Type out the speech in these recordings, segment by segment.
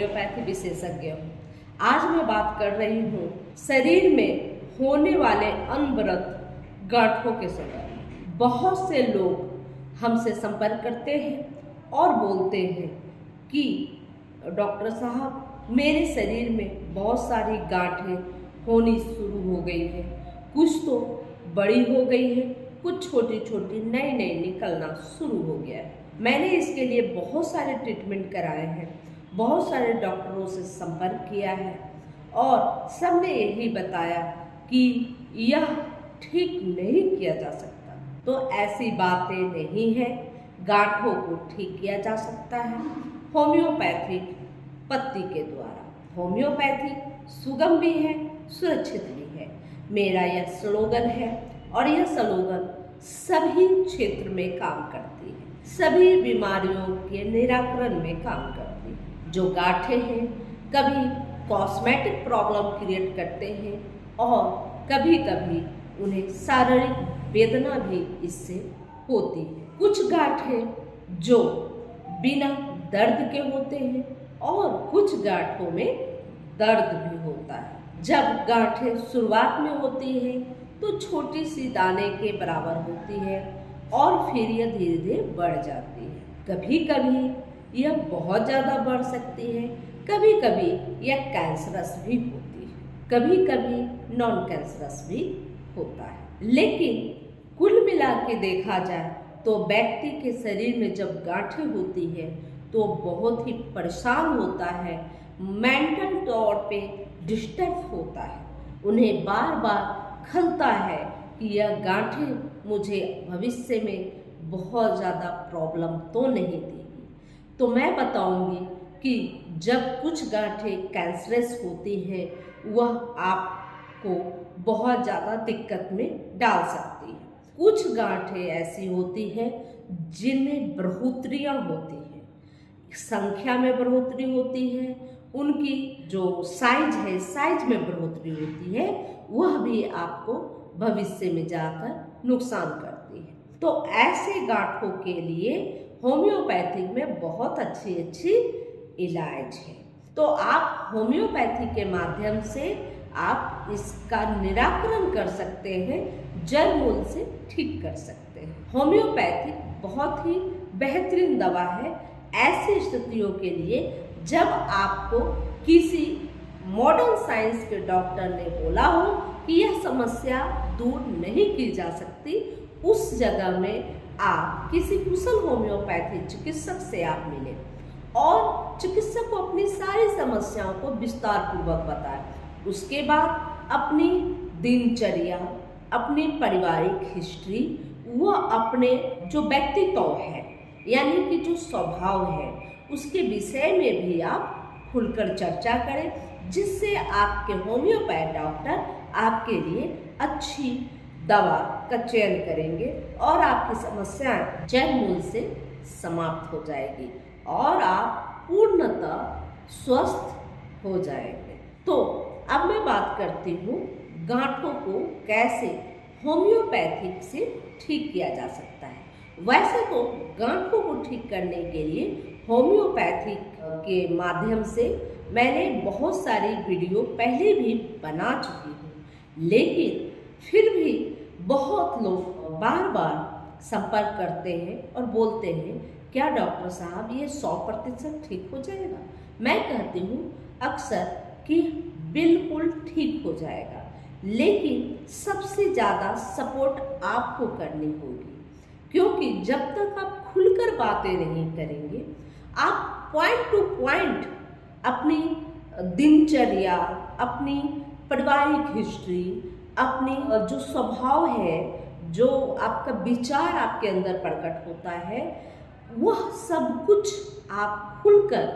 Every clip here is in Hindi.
होम्योपैथी विशेषज्ञ हूँ। आज मैं बात कर रही हूँ शरीर में होने वाले अनवरत गांठों के समय। बहुत से लोग हमसे संपर्क करते हैं और बोलते हैं कि डॉक्टर साहब, मेरे शरीर में बहुत सारी गांठें होनी शुरू हो गई है। कुछ तो बड़ी हो गई है, कुछ छोटी छोटी नई नई निकलना शुरू हो गया है। मैंने इसके लिए बहुत सारे ट्रीटमेंट कराए हैं, बहुत सारे डॉक्टरों से संपर्क किया है और सबने यही बताया कि यह ठीक नहीं किया जा सकता। तो ऐसी बातें नहीं है, गांठों को ठीक किया जा सकता है होम्योपैथिक पत्ती के द्वारा। होम्योपैथी सुगम भी है, सुरक्षित भी है। मेरा यह स्लोगन है और यह स्लोगन सभी क्षेत्र में काम करती है, सभी बीमारियों के निराकरण में काम करती है। जो गांठें हैं कभी कॉस्मेटिक प्रॉब्लम क्रिएट करते हैं और कभी कभी उन्हें शारीरिक वेदना भी इससे होती है। कुछ गांठें जो बिना दर्द के होते हैं और कुछ गांठों में दर्द भी होता है। जब गांठें शुरुआत में होती है तो छोटी सी दाने के बराबर होती है और फिर यह धीरे धीरे बढ़ जाती है। कभी कभी यह बहुत ज़्यादा बढ़ सकती है, कभी कभी यह कैंसरस भी होती है, कभी कभी नॉन कैंसरस भी होता है। लेकिन कुल मिला के देखा जाए तो व्यक्ति के शरीर में जब गांठें होती है तो बहुत ही परेशान होता है, मेंटल तौर पे डिस्टर्ब होता है। उन्हें बार बार खलता है कि यह गांठें मुझे भविष्य में बहुत ज़्यादा प्रॉब्लम तो नहीं देगी। तो मैं बताऊंगी कि जब कुछ गांठें कैंसरस होती हैं वह आपको बहुत ज़्यादा दिक्कत में डाल सकती है। कुछ गांठें ऐसी होती हैं जिनमें बढ़ोतरियाँ होती हैं, संख्या में बढ़ोतरी होती है, उनकी जो साइज है साइज में बढ़ोतरी होती है, वह भी आपको भविष्य में जाकर नुकसान करती है। तो ऐसे गांठों के लिए होम्योपैथिक में बहुत अच्छी अच्छी इलाज है। तो आप होम्योपैथी के माध्यम से आप इसका निराकरण कर सकते हैं, जड़ मूल से ठीक कर सकते हैं। होम्योपैथिक बहुत ही बेहतरीन दवा है ऐसी स्थितियों के लिए जब आपको किसी मॉडर्न साइंस के डॉक्टर ने बोला हो कि यह समस्या दूर नहीं की जा सकती। उस जगह में आप किसी कुशल होम्योपैथी चिकित्सक से आप मिलें और चिकित्सक को अपनी सारी समस्याओं को विस्तार पूर्वक बताएं। उसके बाद अपनी दिनचर्या, अपनी पारिवारिक हिस्ट्री, वह अपने जो व्यक्तित्व है यानी कि जो स्वभाव है उसके विषय में भी आप खुलकर चर्चा करें, जिससे आपके होम्योपैथ डॉक्टर आपके लिए अच्छी दवा का चयन करेंगे और आपकी समस्याएं जड़ मूल से समाप्त हो जाएगी और आप पूर्णतः स्वस्थ हो जाएंगे। तो अब मैं बात करती हूँ गांठों को कैसे होम्योपैथिक से ठीक किया जा सकता है। वैसे तो गांठों को ठीक करने के लिए होम्योपैथिक के माध्यम से मैंने बहुत सारी वीडियो पहले भी बना चुकी हूँ, लेकिन फिर भी बहुत लोग बार बार संपर्क करते हैं और बोलते हैं, क्या डॉक्टर साहब ये 100% ठीक हो जाएगा? मैं कहती हूँ अक्सर कि बिल्कुल ठीक हो जाएगा, लेकिन सबसे ज़्यादा सपोर्ट आपको करनी होगी, क्योंकि जब तक आप खुलकर बातें नहीं करेंगे, आप पॉइंट टू पॉइंट अपनी दिनचर्या, अपनी पारिवारिक हिस्ट्री, अपनी जो स्वभाव है, जो आपका विचार आपके अंदर प्रकट होता है, वह सब कुछ आप खुलकर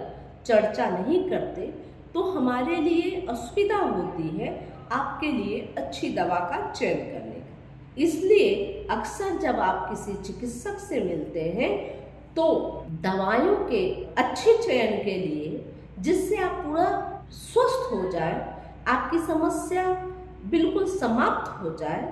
चर्चा नहीं करते तो हमारे लिए असुविधा होती है आपके लिए अच्छी दवा का चयन करने का। इसलिए अक्सर जब आप किसी चिकित्सक से मिलते हैं तो दवाइयों के अच्छे चयन के लिए, जिससे आप पूरा स्वस्थ हो जाए, आपकी समस्या बिल्कुल समाप्त हो जाए,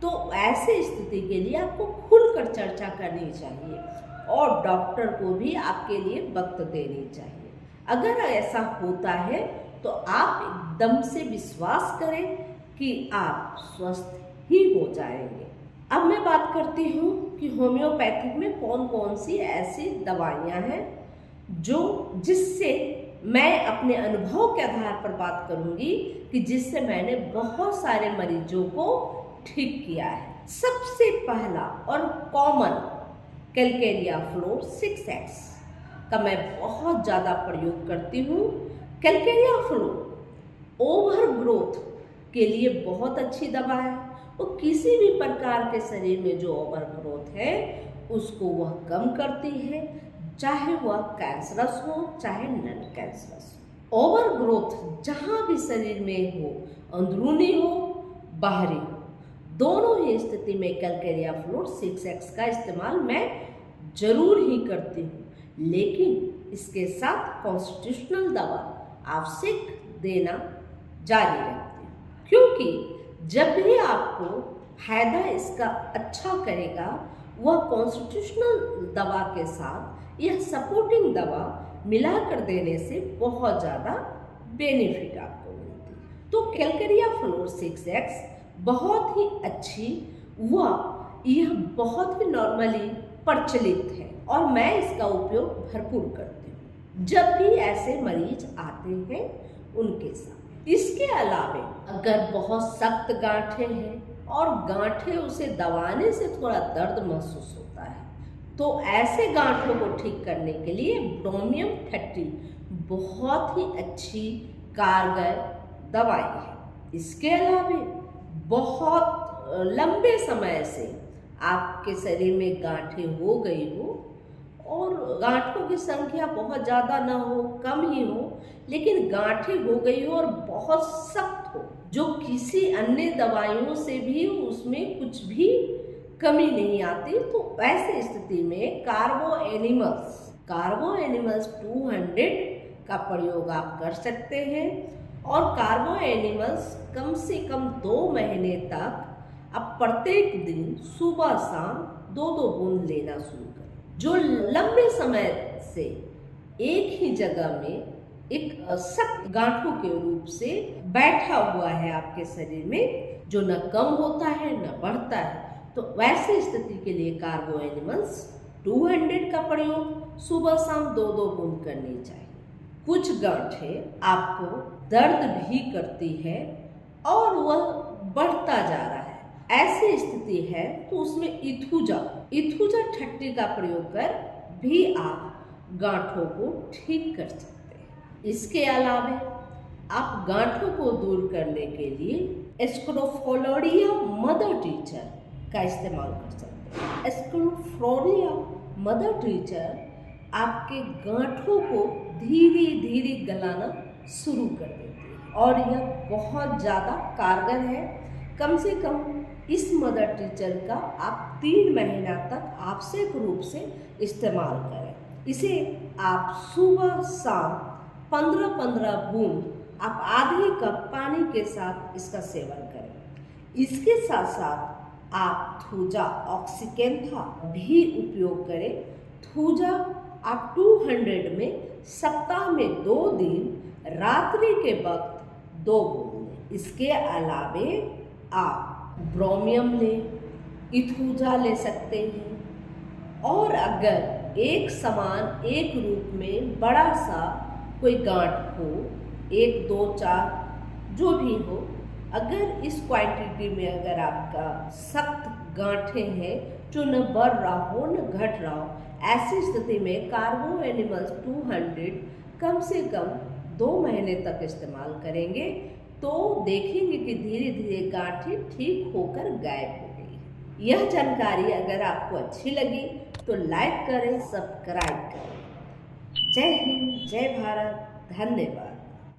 तो ऐसे स्थिति के लिए आपको खुलकर चर्चा करनी चाहिए और डॉक्टर को भी आपके लिए वक्त देनी चाहिए। अगर ऐसा होता है तो आप एकदम से विश्वास करें कि आप स्वस्थ ही हो जाएंगे। अब मैं बात करती हूँ कि होम्योपैथिक में कौन कौन सी ऐसी दवाइयाँ हैं जिससे मैं अपने अनुभव के आधार पर बात करूँगी कि जिससे मैंने बहुत सारे मरीजों को ठीक किया है। सबसे पहला और कॉमन कैलकेरिया फ्लोर 6X का मैं बहुत ज़्यादा प्रयोग करती हूँ। कैलकेरिया फ्लोर ओवर ग्रोथ के लिए बहुत अच्छी दवा है। वो किसी भी प्रकार के शरीर में जो ओवर ग्रोथ है उसको वह कम करती है, चाहे वह कैंसरस हो चाहे नॉन कैंसरस हो। ओवर ग्रोथ जहाँ भी शरीर में हो, अंदरूनी हो बाहरी हो, दोनों ही स्थिति में कैलकेरिया फ्लोर 6X का इस्तेमाल मैं जरूर ही करती हूँ। लेकिन इसके साथ कॉन्स्टिट्यूशनल दवा आवश्यक देना जारी रखती हूँ, क्योंकि जब भी आपको फायदा इसका अच्छा करेगा वह कॉन्स्टिट्यूशनल दवा के साथ यह सपोर्टिंग दवा मिलाकर देने से बहुत ज़्यादा बेनिफिट आपको मिलती है। तो कैलकेरिया फ्लोर 6X बहुत ही अच्छी यह बहुत ही नॉर्मली प्रचलित है और मैं इसका उपयोग भरपूर करती हूँ जब भी ऐसे मरीज आते हैं उनके साथ। इसके अलावा अगर बहुत सख्त गांठें हैं और गांठें उसे दबाने से थोड़ा दर्द महसूस होता है तो ऐसे गांठों को ठीक करने के लिए ब्रोमियम 30 बहुत ही अच्छी कारगर दवाई है। इसके अलावा बहुत लंबे समय से आपके शरीर में गांठें हो गई हो और गांठों की संख्या बहुत ज़्यादा ना हो, कम ही हो, लेकिन गांठें हो गई हो और बहुत सख्त हो, जो किसी अन्य दवाइयों से भी उसमें कुछ भी कमी नहीं आती, तो वैसे स्थिति में कार्बो एनिमल्स 200 का प्रयोग आप कर सकते हैं। और कार्बो एनिमल्स कम से कम 2 महीने तक आप प्रत्येक दिन सुबह शाम 2-2 बूंद लेना शुरू करें। जो लंबे समय से एक ही जगह में एक सख्त गांठों के रूप से बैठा हुआ है आपके शरीर में, जो न कम होता है न बढ़ता है, तो वैसी स्थिति के लिए कार्बो एनिमल्स 200 का प्रयोग सुबह शाम 2-2 बूंद करनी चाहिए। कुछ गांठें आपको दर्द भी करती है और वह बढ़ता जा रहा है, ऐसी स्थिति है तो उसमें इथुजा 30 का प्रयोग कर भी आप गांठों को ठीक कर सकते हैं। इसके अलावा आप गांठों को दूर करने के लिए स्क्रोफोलोरिया मदर टीचर का इस्तेमाल कर सकते हैं। स्क्रोफोलिया मदर टीचर आपके गांठों को धीरे धीरे गलाना शुरू कर देती है और यह बहुत ज़्यादा कारगर है। कम से कम इस मदर टीचर का आप 3 महीना तक आवश्यक रूप से इस्तेमाल करें। इसे आप सुबह शाम 15-15 बूंद आप आधे कप पानी के साथ इसका सेवन करें। इसके साथ साथ आप थूजा ऑक्सीकेंथा भी उपयोग करें। थूजा आप 200 में सप्ताह में 2 दिन रात्रि के वक्त 2 बूंद। इसके अलावे आप ब्रोमियम इथूजा ले सकते हैं। और अगर एक समान एक रूप में बड़ा सा कोई गांठ हो, 1, 2, 4 जो भी हो, अगर इस क्वांटिटी में अगर आपका सख्त गांठें हैं जो न बढ़ रहा हो न घट रहा हो, ऐसी स्थिति में कार्बो एनिमल्स 200 कम से कम 2 महीने तक इस्तेमाल करेंगे तो देखेंगे कि धीरे धीरे गांठें ठीक होकर गायब हो गई। यह जानकारी अगर आपको अच्छी लगी तो लाइक करें, सब्सक्राइब करें। जय हिंद, जय भारत, धन्यवाद।